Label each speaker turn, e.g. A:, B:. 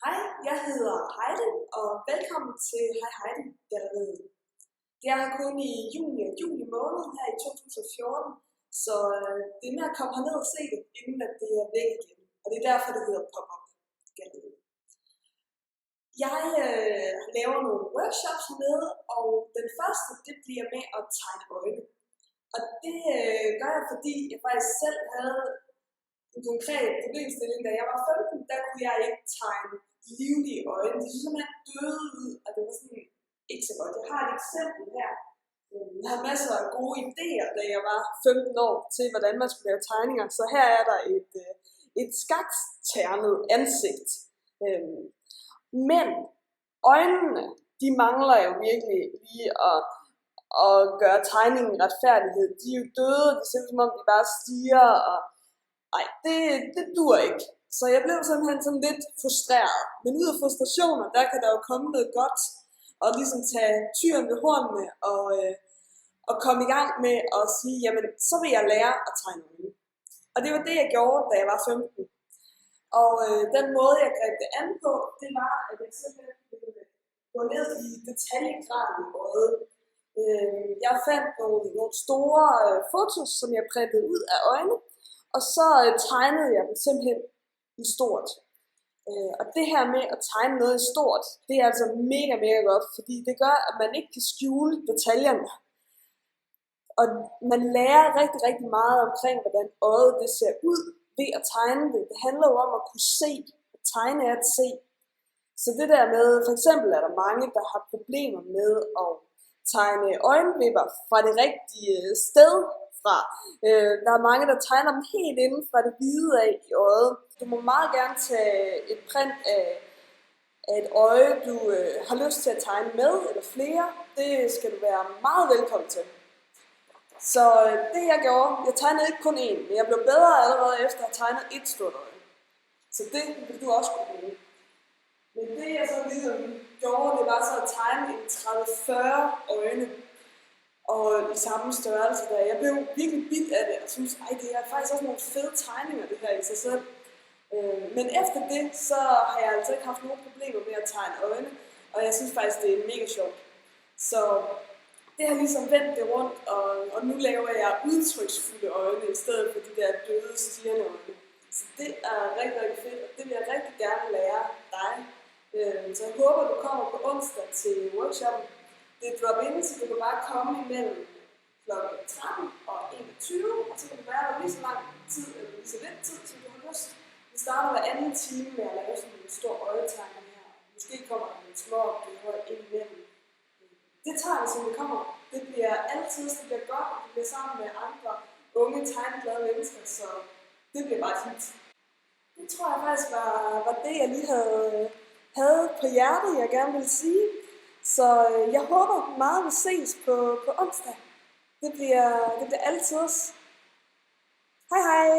A: Hej, jeg hedder Heidi, og velkommen til Hej Heidi-galleriet. Det er kun i juli måned her i 2014, så det er med at komme herned og se det, inden at det er væk igen. Og det er derfor, det hedder Pop-up-galleriet. Jeg laver nogle workshops hernede, og den første, det bliver med at tegne øjne. Og det gør jeg, fordi jeg faktisk selv havde en konkret problemstilling. Da jeg var 15, der kunne jeg ikke tegne livlige øjne. De så simpelthen døde ud, og det var sådan ikke så godt. Jeg har et eksempel her. Jeg har masser af gode idéer, da jeg var 15 år, til hvordan man skulle lave tegninger. Så her er der et skakternet ansigt. Men øjnene, de mangler jo virkelig lige at gøre tegningen retfærdighed. De er jo døde, det ser ud som om de bare stiger, og nej, det dur ikke. Så jeg blev simpelthen sådan lidt frustreret. Men ud af frustrationer, der kan der jo komme noget godt, og ligesom tage tyren ved hornene, og komme i gang med at sige, jamen, så vil jeg lære at tegne øjne. Og det var det, jeg gjorde, da jeg var 15. Og den måde, jeg greb det an på, det var, at jeg simpelthen ville gå ned i detaljegraden i øjet. Jeg fandt nogle store fotos, som jeg printede ud af øjne, og så tegnede jeg dem simpelthen i stort. Og det her med at tegne noget i stort, det er altså mega godt, fordi det gør, at man ikke kan skjule detaljerne. Og man lærer rigtig meget omkring, hvordan øjet det ser ud ved at tegne det. Det handler jo om at kunne se. At tegne er at se. Så det der med, for eksempel er der mange, der har problemer med at tegne øjenvipper fra det rigtige sted fra. Der er mange, der tegner dem helt inden fra det hvide af i øjet. Du må meget gerne tage et print af et øje, du har lyst til at tegne med, eller flere. Det skal du være meget velkommen til. Så det jeg gjorde, jeg tegnede ikke kun én, men jeg blev bedre allerede efter at have tegnet et stort øje. Så det vil du også kunne bruge. Men det jeg så ligesom gjorde, det var så at tegne en 30-40 øjne, og i samme størrelse der. Jeg blev virkelig bidt af det, og synes, det er faktisk også nogle fede tegninger, det her i sig selv. Men efter det, så har jeg altså ikke haft nogen problemer med at tegne øjne, og jeg synes faktisk, det er mega sjovt. Så det har ligesom vendt det rundt, og nu laver jeg udtryksfulde øjne, i stedet for de der døde, stirrende øjne. Så det er rigtig fedt, og det vil jeg rigtig gerne lære dig. Så jeg håber, du kommer på onsdag til workshoppen. Det er drop-in, så du kan bare komme imellem kl. 13 og 21, og så kan du være der lige så lang tid, eller lige så lidt tid, som du har lyst. Vi starter hver anden time med at lave sådan en stor øjetegning her. Måske kommer der nogle små opgaver ind imellem. Det tager det, som det kommer. Det bliver altid, det bliver godt, og det bliver sammen med andre unge, tegneglade mennesker, så det bliver bare fint. Det tror jeg faktisk var det, jeg lige havde på hjertet, jeg gerne ville sige. Så jeg håber meget, vi ses på onsdag. Det bliver altid. Hej hej!